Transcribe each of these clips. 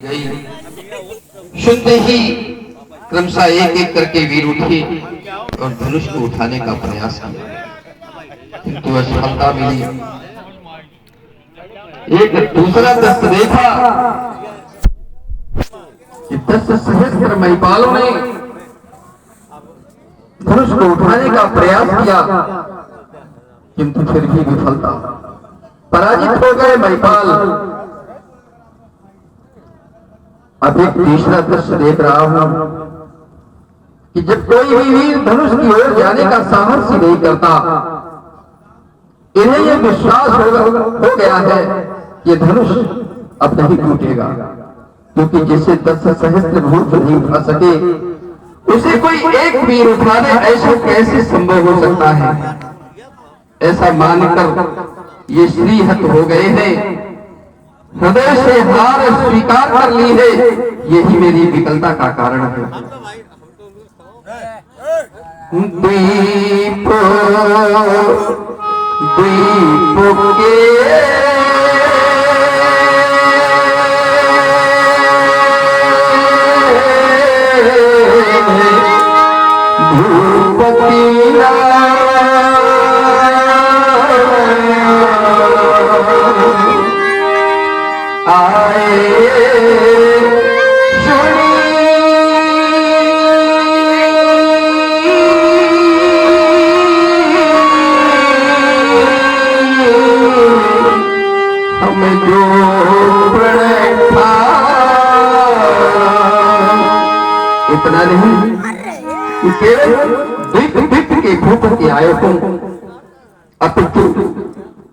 गई। सुनते ही क्रमशः एक एक करके वीर उठे और धनुष को उठाने का प्रयास किया, किंतु असफलता मिली। एक दूसरा दस्त देखा कि 10 सहस्त्र महिपालों ने धनुष को उठाने का प्रयास किया, किंतु फिर भी विफलता, पराजित हो गए महिपाल। अब एक तीसरा दृश्य देख रहा हूं कि जब कोई भी वीर धनुष की ओर जाने का साहस ही नहीं करता, इन्हें यह विश्वास हो गया है कि धनुष अब नहीं टूटेगा, क्योंकि जिसे 10 सहस्त्र भूत नहीं उठा सके उसे कोई एक वीर उठा दे, ऐसा कैसे संभव हो सकता है। ऐसा मानकर ये श्रीहत हो गए हैं, हृदय से हार स्वीकार कर ली है। यही मेरी विकलता का कारण है। दीप दीप के इतना नहीं कि केवल द्वीप के भूत के आयकों अपितु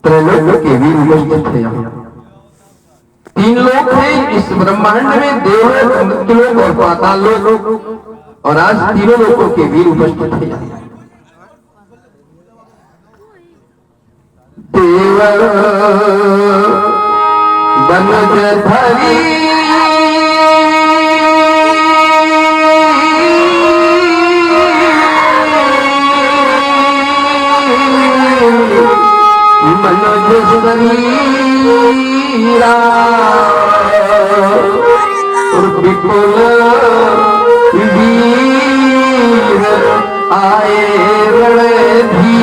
त्रैलोक के वीर उपस्थित थे। तीन लोग थे इस ब्रह्मांड में, देवलोक, मृत्युलोक और पाताल लोक, और आज तीनों लोगों के वीर उपस्थित थे। देव बनजधरी शरीरा विपुल वीर आए रणधीरा।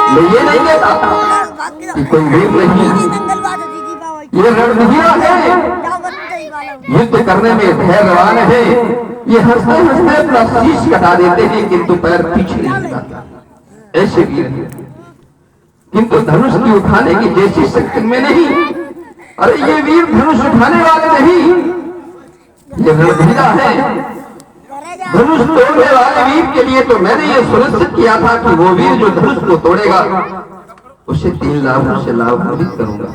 मैं ये नहीं कहता कि कोई वीर नहीं, ये रणधीरा है, युद्ध करने में धैर्यवान है। ये हंसते हंसते अपना शीश कटा देते हैं, किंतु पैर पीछे नहीं जाता, ऐसे वीर हैं। किंतु धनुष की उठाने की जैसी शक्ति में नहीं। अरे ये वीर धनुष उठाने वाले नहीं, ये रणधीरा है। धनुष तोड़ने वाले वीर के लिए तो मैंने ये सुनिश्चित किया था कि वो वीर जो धनुष को तोड़ेगा उसे 3 लाभों से लाभान्वित करूंगा,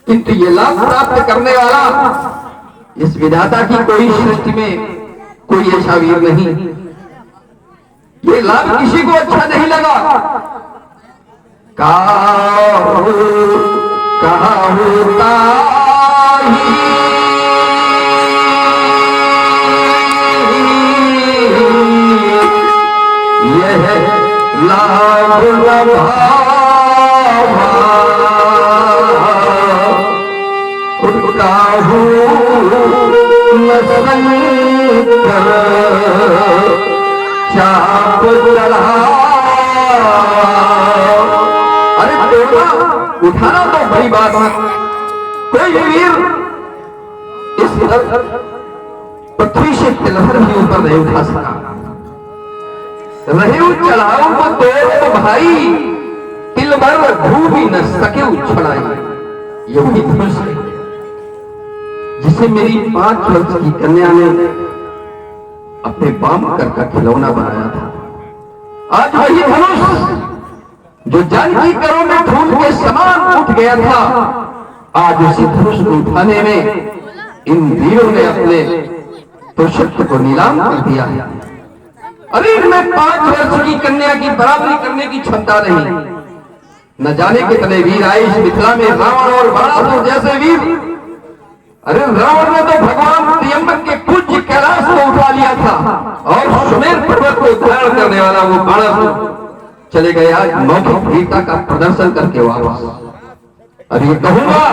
किंतु ये लाभ प्राप्त करने वाला इस विधाता की कोई सृष्टि में कोई ऐसा वीर नहीं। ये लाभ किसी को अच्छा नहीं लगा। काहू ताही यह लाभ काहू चाप चढ़ा। अरे तोड़ना उठाना तो बड़ी बात है, कोई भी वीर इस पृथ्वी से तिलहर भी ऊपर नहीं उठा सका। रहे चढ़ाओ को तोड़ तो भाई तिल भर भू भी न सके उछड़ाई। ये वही धनुष है जिसे मेरी 5 वर्ष की कन्या ने अपने बाम का खिलौना बनाया था। आज वही धनुष जो जानकी करों में फूल के समान उठ गया था, आज उसी धनुष को उठाने में इन वीरों ने अपने तो शक्ति को नीलाम कर दिया है। अरे इनमें 5 वर्ष की कन्या की बराबरी करने की क्षमता नहीं। न जाने कितने वीर आए इस मिथिला में, रावण और बाणासुर जैसे वीर। अरे रावण ने तो भगवान त्र्यंबक के पूज्य कैलाश को उठा लिया था, और सुमेर पर्वत को धारण करने वाला वो बाणासुर चले गए आज मौखिक वीरता का प्रदर्शन करके वापस। और ये कहूंगा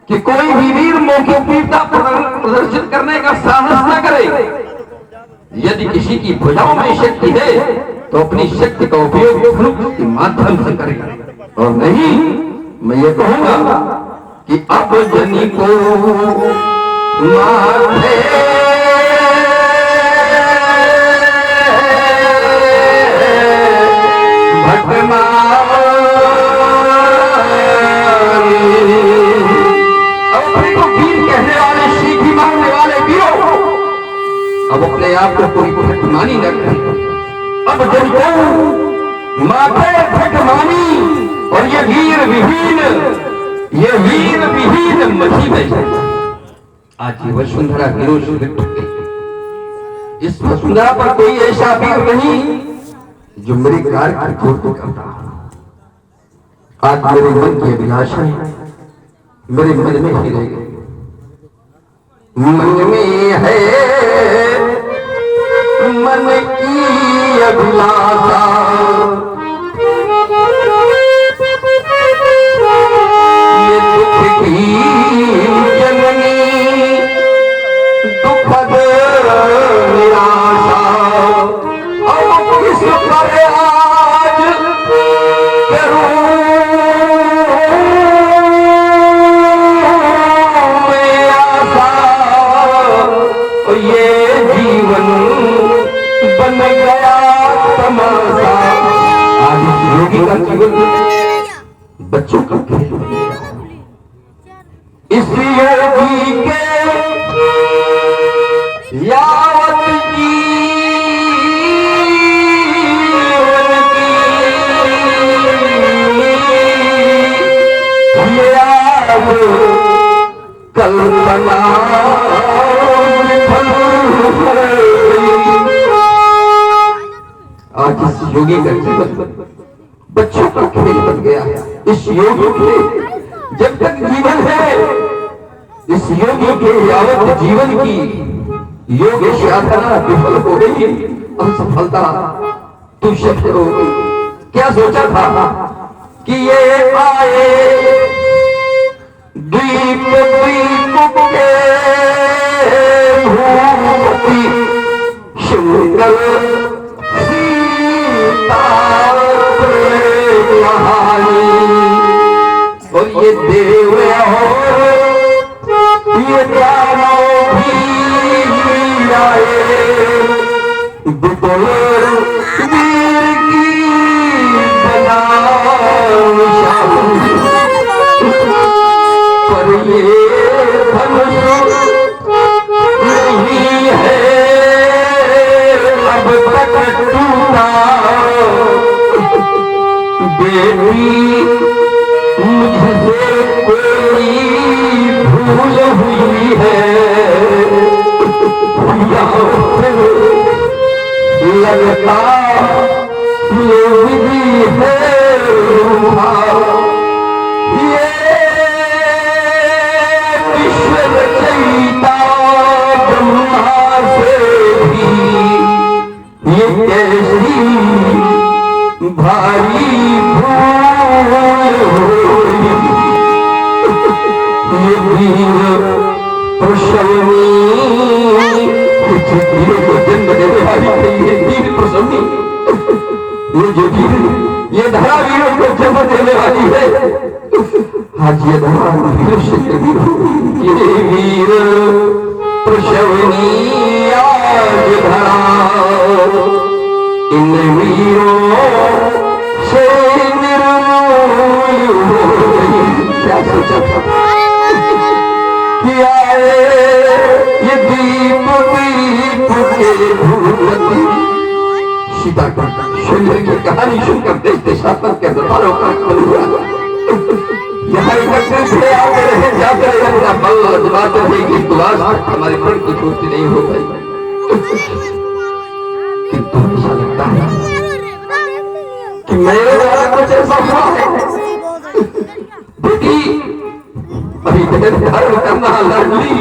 कि कोई भी वीर मौके वीरता प्रदर्शित करने का साहस न करे। यदि किसी की भुजाओं में शक्ति है तो अपनी शक्ति का उपयोग धनुष के माध्यम से करे, और नहीं मैं ये कहूंगा कि अब जनी को माथे भटमा अब अपने आप को कोई भटमानी न करे। अब जब माथे भटमानी और ये वीर विहीन मछी में आज ये वसुंधरा वीरों से लिप्त गई। इस वसुंधरा पर कोई ऐसा वीर नहीं जो मेरे कार्य की पूर्ति करता। आज मेरे मन की अभिलाषा मेरे मन में ही रह गई। मन में है मन की अभिलाषा, ये दुख की जननी दुखद निराशा। अब किस पर आज करूं मैं आशा, ये जीवन बन गया तमाशा। आज योगी का जीवन बच्चों का खेल बन गया। इस योगी के यावत जीवन की ये अब कल्पना आज इस योगी का जीवन बच्चों का खेल बन गया। इस योगी के जब तक जीवन है, इस योगी के यावत जीवन की योग साधना विफल हो गई, असफलता तुष्ट हो गई। क्या सोचा था कि ये आए द्वीप द्वीप के भूपति शुंगल और ये देव ये दानव भी आए विपुल वीर की बना पर ये धनुष नहीं है अब तक टूटा। बेटी मुझसे कोई भूल हुई है, लगता ये विधि है ये विश्व रचयिता ब्रह्मा से भी ये कैसी भारी भूल हुई। ये वीर प्रसन्नी कुछ वीरों को जन्म देने वाली नहीं है। वीर प्रसन्नी ये जो वीर ये धरा वीरों को जन्म देने वाली है। आज ये धरा वीर से ये वीर प्रसन्नी आज धरा इन वीरों से निर्मूल हो गई। क्या सोचा था कि आए ये दीप दीप के भूपति सीता सुंदर की कहानी सुनकर देश देशात्मक के दरबारों का हुआ। यहाँ एकत्रित थे, आते रहे जाते रहे, अपना बल आजमाते रहे कि दुआस हमारे प्रण की पूर्ति नहीं हो गई। किंतु ऐसा लगता है कि मेरे द्वारा कुछ ऐसा हुआ है। बेटी अभी धर्म करना लाडली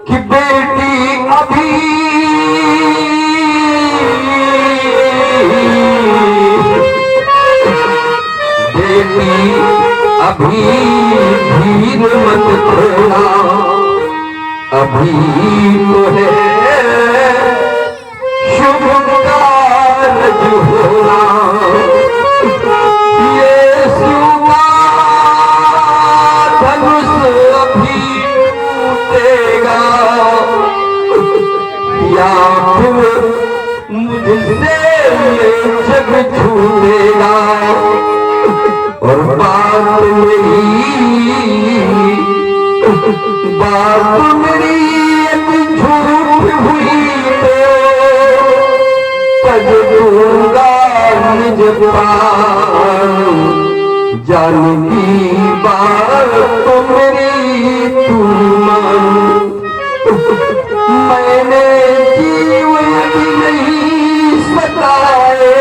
कि बेटी अभी बेटी अभी धीर मत खोना, अभी तो है शुभ कारज होना। ये सुबह धनुष अभी टूटेगा, या फिर मुझसे ये जग छूटेगा। और बात मेरी एक झूठ हुई तो तज दूंगा निज प्राण। जान की बात तो मेरी तू मान, मैंने जीवन भी नहीं सताए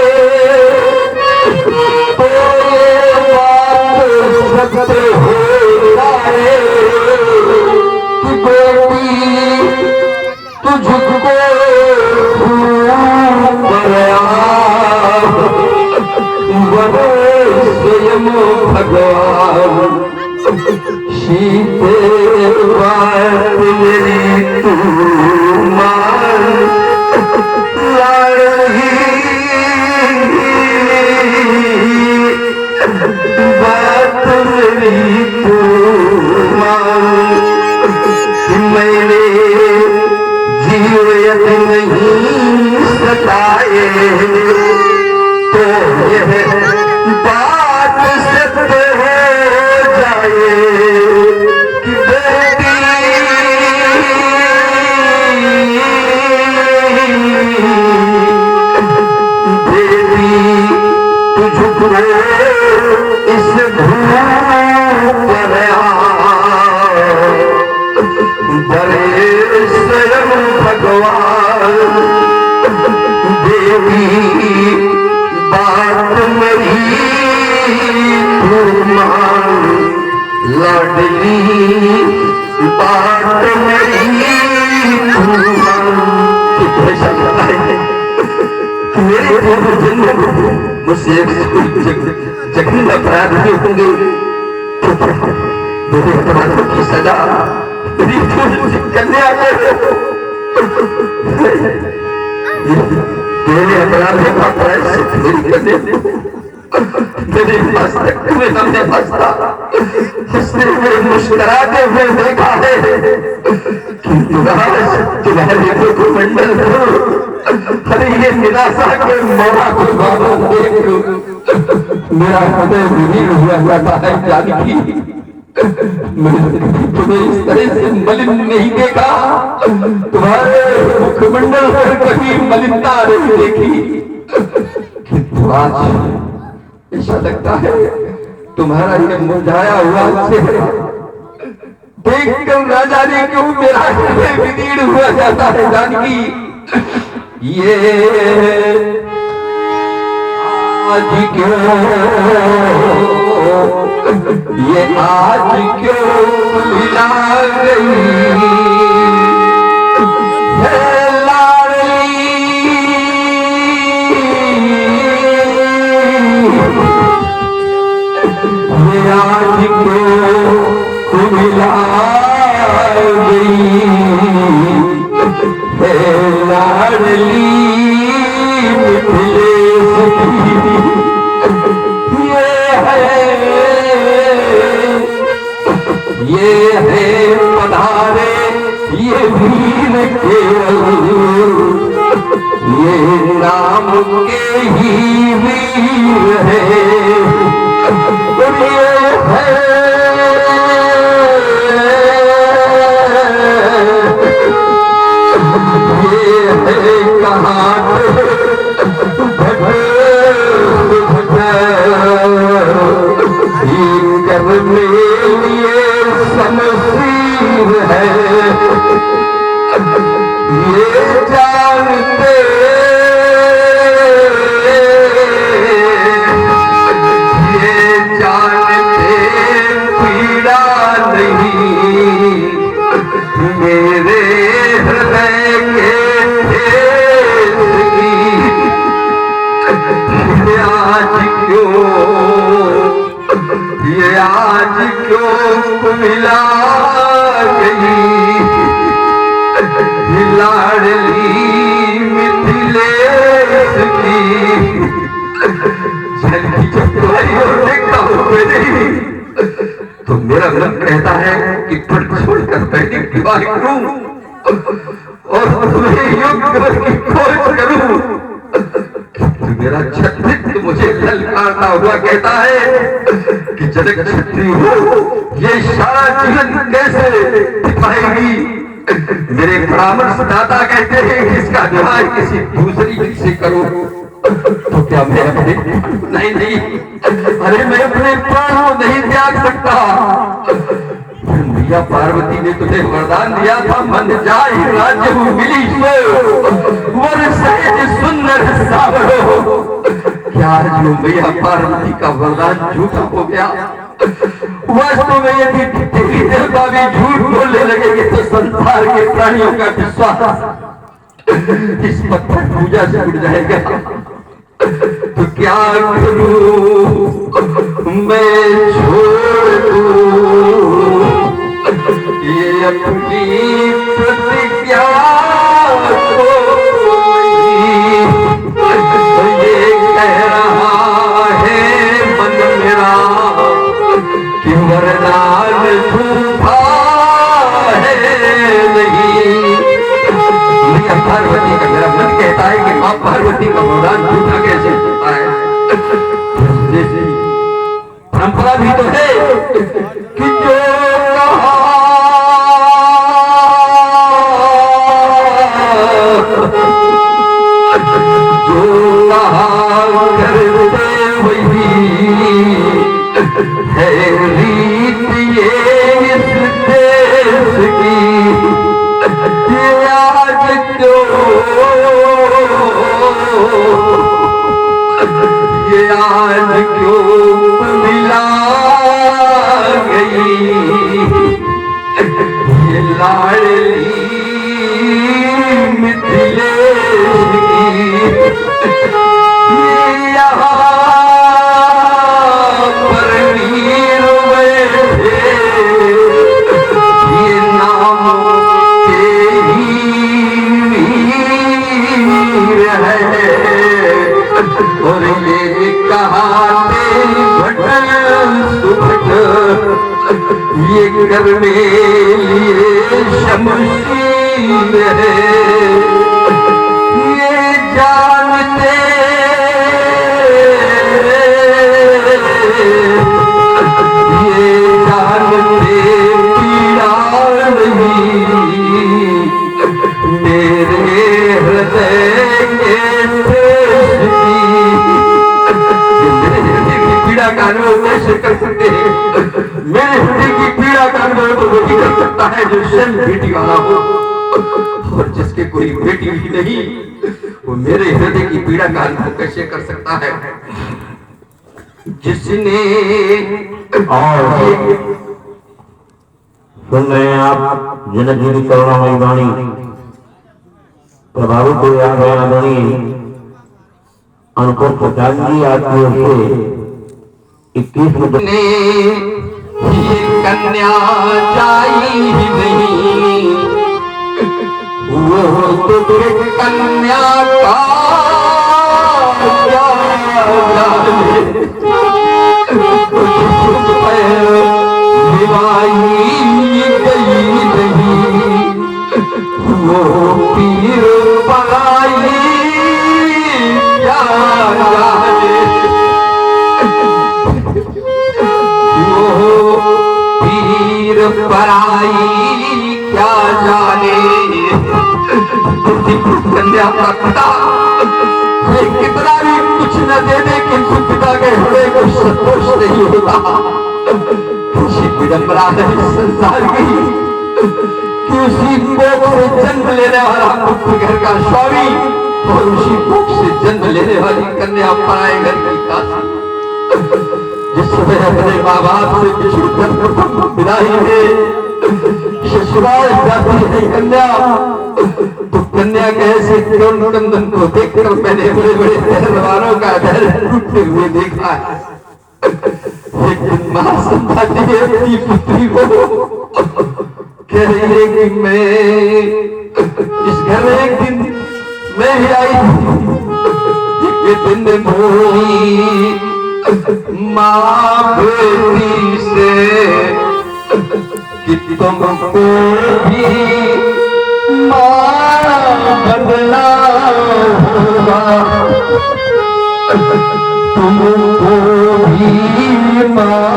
तो ये बात सत्य हो जाए कि बेटी तुझको बड़े स्वयं भगवान। शीते बात मेरी तू मान, बात मेरी तू मान। मैंने जीवन नहीं सताए तो यह बात सत्य हो जाए कि बेटी देवी तुझको इस धूप बड़े स्वयं भगवान। देवी बात मेरी तू मान, लाडली बात मेरी तू मान। ऐसा लगता है कि मेरे पूर्व जन्म मुझसे जघन्य अपराध हुए होंगे, मेरे अपराधों की सजा मेरी कन्या मेरे अपराधों का प्रायश्चित मेरी कन्या मेरे मस्तक में हमने हंसता हंसते हुए मुस्कुराते हुए देखा है, किंतु तुम्हारे मुखमंडल अरे ये निराशा के मोड़ा को देख मेरा हृदय विलीन हुआ जाता है। जानकी तुम्हें इस तरह से मलिन नहीं देखा, तुम्हारे मुखमंडल पर कभी मलिनता नहीं देखी, किंतु आज ऐसा लगता है तुम्हारा ये मुरझाया हुआ चेहरा देखकर ना जाने क्यों मेरा हृदय विदीर्ण हुआ जाता है। जानकी ये आज क्यों, ये आज क्यों मिला गई है लाडली। ये आज क्यों मिला गई है लाडली मिथिलेश की। ये है पधारे ये वीर केवल, ये नाम के ही वीर है। ये है कहाँ करने लिए समशीर है। ये जानते पीड़ा नहीं मेरे हृदय के आज क्यों आज क्यों मिला गई लाडली मिथिलेश की। झलकी जब तुम्हारी ओर देखता हूँ मेरी, तो मेरा मन कहता है कि पर छोड़कर बैठी विवाह करूं और तुम्हें योग्य की खोज करूं। मेरा छत्रित मुझे ललकारता हुआ कहता है कि जनक छत्री हो, ये सारा जीवन कैसे दिखाएगी। मेरे परामर्शदाता कहते हैं कि इसका विवाह किसी दूसरी से करो। तो क्या मैं अपने नहीं, अरे मैं अपने प्राणों नहीं त्याग सकता। मैया पार्वती ने तुझे वरदान दिया था, मन जाए राज्य मिली वर सहज सुंदर सावरो। क्या जो मैया पार्वती का वरदान झूठा हो गया। वास्तव में यदि देवी देवता भी झूठ बोलने लगेंगे तो संसार के प्राणियों का विश्वास इस पत्थर पूजा से उड़ जाएगा। तो क्या करूं मैं, छोड़ दूं ये अपनी प्रतिज्ञा को। ये कह रहा है मन मेरा कि वरदान झूठा है नहीं। पार्वती का मेरा मन कहता है कि मां पार्वती का वरदान झूठा कैसे होता है। परंपरा भी तो है कि जो कहा करते वही है रीत ये इस देश की। आज क्यों ये आज क्यों मिला गई ये लाडली मिथिलेश की। यहाँ पर वीर बैठे ये नाम के ही वीर है और ये कहाते भटल सुभट ये कर लिए शमशीर है। ये जानते पीड़ा नहीं मेरे हृदय के देश की पीड़ा का अनुभव कैसे कर सकते हैं। मेरे हृदय की पीड़ा का अनुभव तो वही कर सकता है जो स्वयं बेटी वाला हो, और जिसके कोई बेटी ही नहीं वो मेरे हृदय की पीड़ा का अनुभव कैसे कर सकता है। जिसने सुन रहे हैं आप जनक जी की करुणामयी वाणी, प्रभावित हो आ गए आदरणीय अनुपुर प्रकाश जी आपकी ओर से 21 ने ये कन्या जाई नहीं वो तो कन्या का गई नहीं वो पीर पलाई क्या जाने वो पीर पराई क्या जाने। कन्या का पिता कितना भी कुछ न दे दे किंतु पिता के हृदय को संतोष नहीं होता। विडंबना है संसार की कि उसी कोख से जन्म लेने वाला मुक्त घर का स्वामी और उसी कोख से जन्म लेने वाली कन्या पराए घर की दासी। जिस समय अपने माँ बाप से बिछुड़कर प्रथम विदाई है ससुराल जाती है कन्या, तो कन्या कैसे करुण कंदन को देखकर मैंने बड़े बड़े पहलवानों का धैर्य टूटते हुए देखा है। एक दिन मां संभाती अपनी पुत्री को कह रही है कि मैं इस घर में एक दिन मैं भी आई ये दिन बोली मां बेटी से कि तुमको भी मां बनना होगा, तुमको भी मां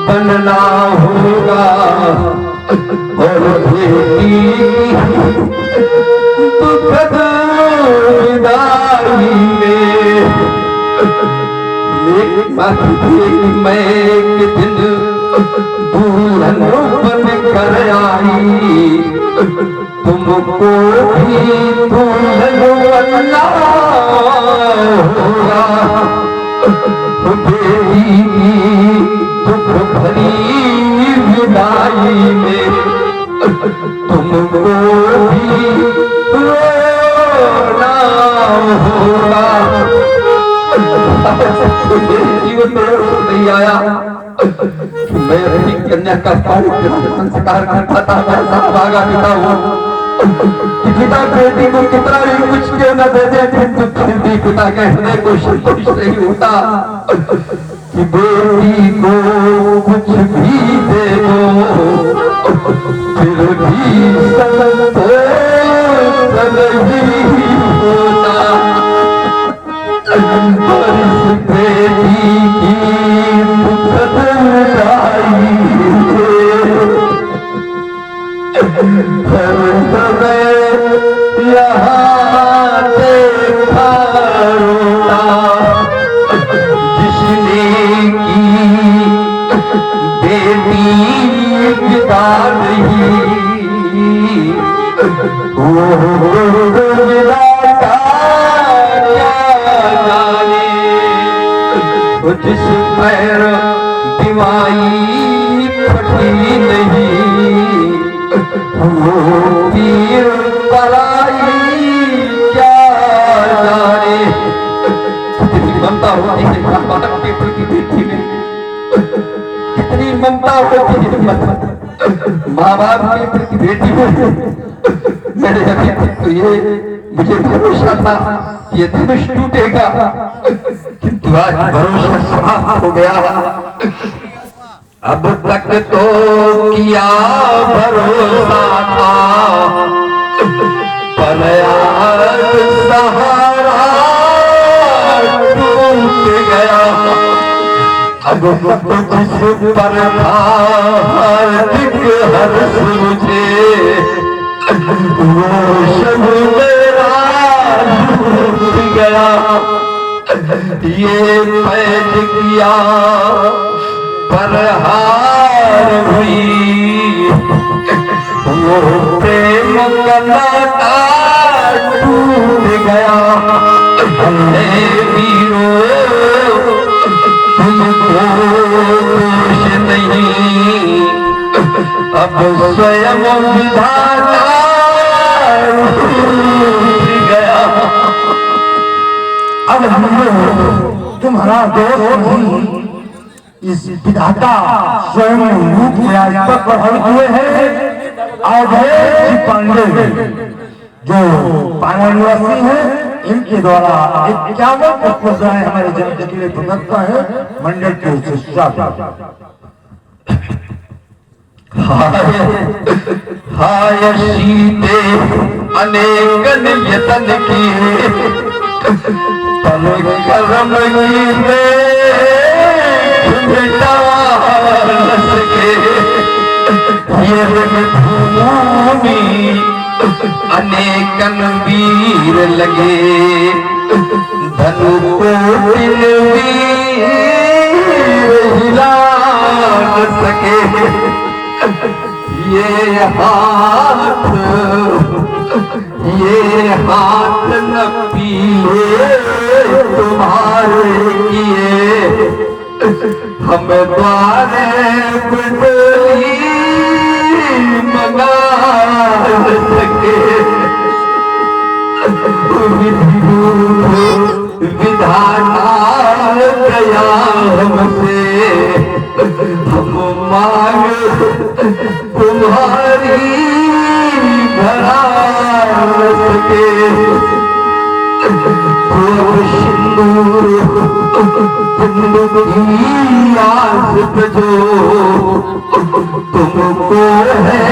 बनना होगा और बेटी दुखद विदाई में एक बात थी मैं एक दिन दुल्हन बन कर आई, तुमको भी दुल्हन बनना होगा, बेटी की दुख भरी विदाई में तुमको भी रोना होगा। जीवन में नहीं आया कि मैं अपनी कन्या का संस्कार करता था, ऐसा भागा पिता हूँ कि पिता बेटी को कितना भी कुछ क्यों न दे दे, फिर भी पिता के हृदय को संतुष्ट नहीं होता कि बेटी को कुछ भी दे दो फिर भी संतोष नहीं होता। बेटी की दुखद विदाई हर समय यहाँ देखा रोना, जिसने की बेटी विदा नहीं वो विदा जिस पैर दिवाई फटी नहीं वो पीर पलाई क्या जाने। कितनी ममता होती है माँ बाप के प्रति बेटी में, कितनी ममता होती है माँ बाप के प्रति बेटी में। मेरे अभी तो ये मुझे भरोसा था ये धनुष टूटेगा, किंतु आज भरोसा समाप्त हो गया। अब तक तो किया भरोसा था पर आज सहारा टूट गया। अब जिस पर था हार्दिक हर्ष मुझे वो सब मेरा टूट गया। ये पैद किया पर हार हुई वो प्रेम का नाता टूट गया। वीरो तुमको दोष नहीं अब स्वयं विधाता टूट गया। अब हम लोग तुम्हारा दोष नहीं इस विधाता स्वयं रूप में आज तक प्रभावित हुए हैं। अवधेश जी पांडे जो पाना निवासी हैं इनके द्वारा 51 पुष्पांजलि हमारे जनता के लिए प्रदत्ता है मंडल के शिष्टाचार। हाय सीते अनेकन यतन किए तन कर्म कीते मिटा न सके। ये भूमि अनेकन वीर लगे धनु कोटिन वीर हिला न सके। ये हाथ न पीले तुम्हारे किए हम द्वारे बिजली मंगा न सके। विधाता दया हमसे हम मांग तुम्हारी भरा न सके। सिंदूर की आस पे जो तुमको है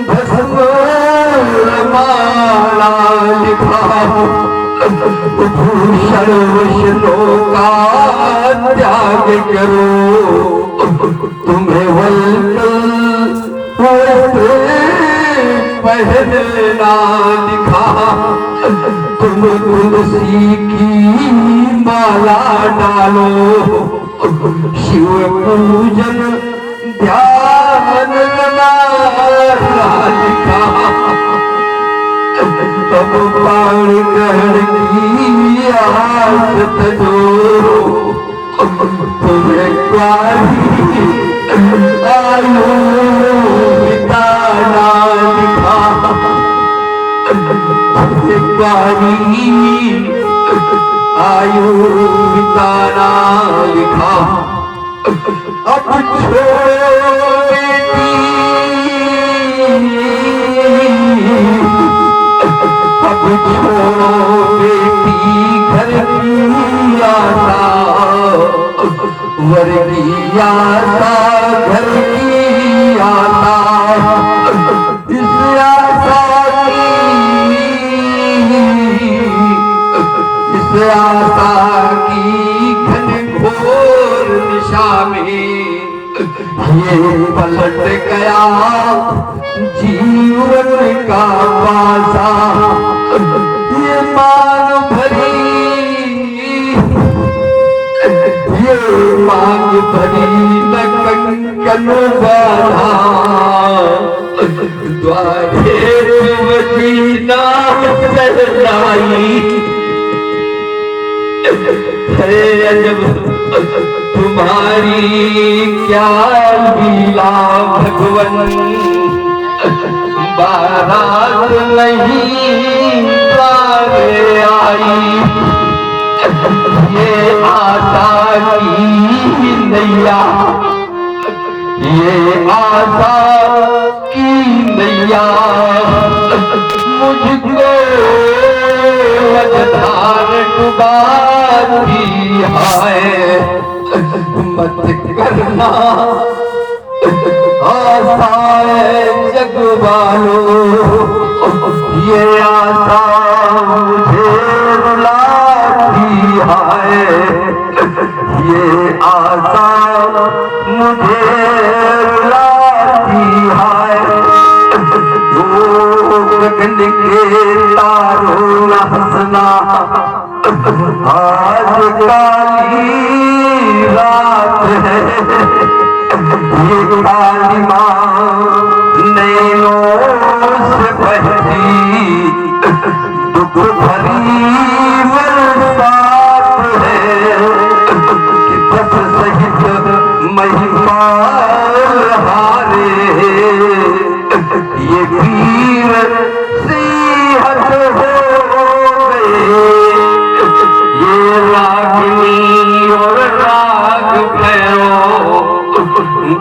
भस्म माला लिखा, भूषण वैष्णों का त्याग करो, तुम्हें वस्त्र पहनना लिखा, तुम तुलसी की माला डालो, शिव पूजन ध्यान लिखा, तब बाण ग्रहण की आस तजो, तुम्हें क्वारी आयु बिताना लिखा, तुम्हें आयु बिताना लिखा। अब छोड़ो बेटी, अब छोड़ो बेटी घर की आशा, वर की आशा घर की आशा, इस आशा की घनघोर निशा में ये पलट गया जीवन का पासा, ये मांग भरी, ये मांग भरी न कंकन बाधा, द्वारे वजीना सहलाई, है अजब तुम्हारी क्या लीला भगवन, बारात नहीं द्वारे आई, ये आशा की नैया, ये आशा की नैया मुझको मझधार डुबाती है, मत करना आशाएं जग वालों, ये आशा मुझे रुलाती है, ये आशा मुझे रुलाती है, गगन के तारों न हंसना, आज काली रात है, ये काली माँ नैनों से बहती दुख भरी बरसात है, कि बस सहित महिमा हारे, ये वीर सिंहत हो गए, ये रागिनी और राग भैरो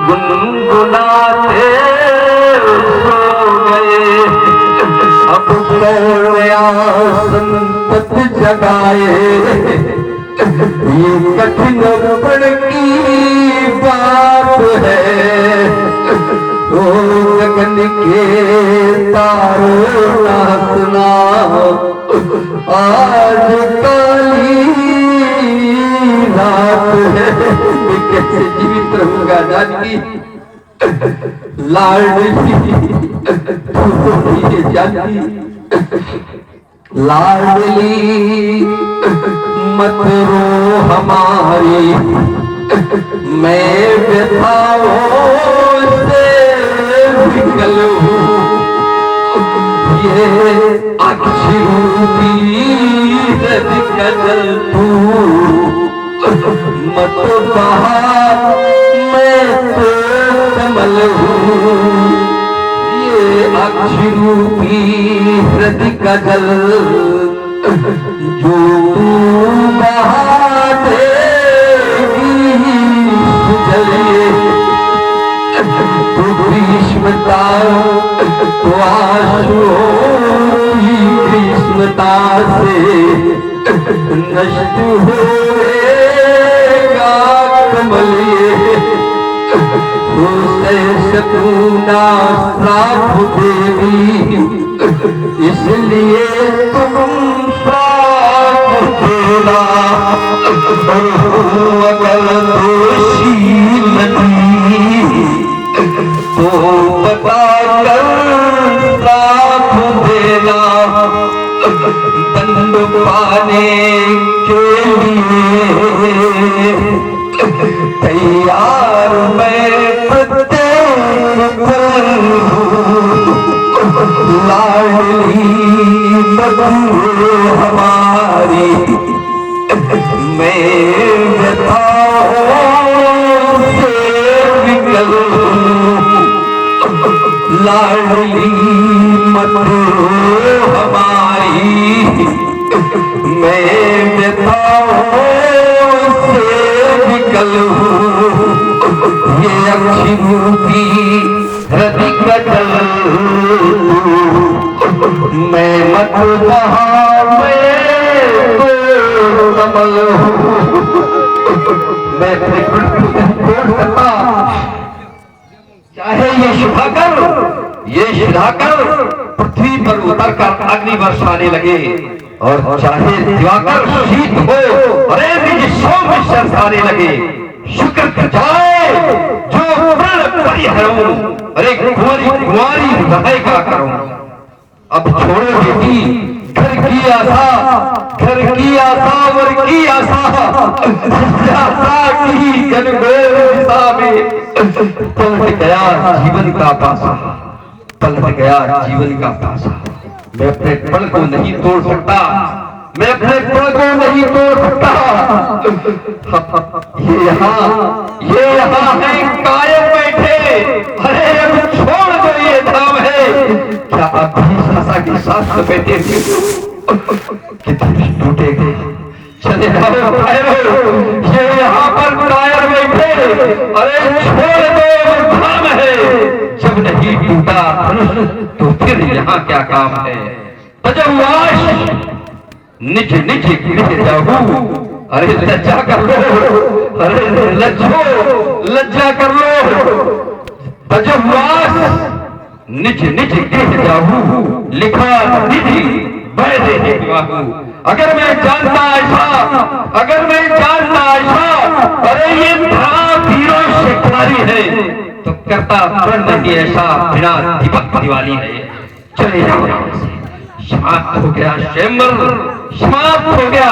गुनगुनाते सो गए, अब गया संकट जगाए, ये कठिन पड़ की बात है, ओ गगन के तारों ना सुना, आज काली रात है। मैं कैसे जीवित रहूंगा जानकी, लाडली जानकी, लाडली मत रो हमारी, मैं व्यथाओं से निकलूं, ये अक्षरूपी गजल तू मत बहा, मैं तो कमल हूँ, ये अक्षरूपी हृदय गजल जो बहा देगी तो आंसुओं की कृष्णता से नष्ट होएगा कमल ये उसे सकूना श्राप देवी इसलिए तुम श्राप देना अगर दोषी नहीं तो बता कर श्राप देना दंड पाने के लिए तैयार मैं प्रत्येक लाडली बधू हमारी मैं व्यथाओं से निकल लाडली मधु हमारी मैं व्यथाओं से निकल ये अक्षी मूर्ति हृदय का जल मैं मत बहा मैं तो कमल मैं अपने गुण को नहीं तोड़ सकता चाहे ये शिलाकर पृथ्वी पर उतर कर अग्नि बरसाने लगे और चाहे दिवाकर शीत हो अरे निज सोम सरसाने लगे शुक्र जाए जो प्रण परिहरों अरे कुंवारी कुंवारी हृदय का करूं अब छोड़ो बेटी घर की आशा वर की आशा की जनगोर दिशा में पलट गया जीवन का पासा पलट गया जीवन का पासा मैं अपने पल को नहीं तोड़ सकता मैं अपने पल को नहीं तोड़ सकता ये यहाँ है कायम बैठे अरे अब छोड़ दो ये धाम है क्या अभी सासा की सांस में बैठे थे कितने टूटे गए चले जाओ ये यहाँ पर कायर बैठे अरे छोड़ दो धाम है जब नहीं टूटा तो फिर यहाँ क्या काम है तजवाश निज निज गिर जाऊं अरे लज्जा कर लो अरे लज्जा कर लो तजवाश निज निज गिर जाऊं लिखा निधि बैठे बाबू अगर मैं जानता ऐसा अरे ये धीरों से खाली है तो करता प्रण नहीं ऐसा बिना दीपक दिवाली है चले जाओ समाप्त हो गया शेमल समाप्त हो गया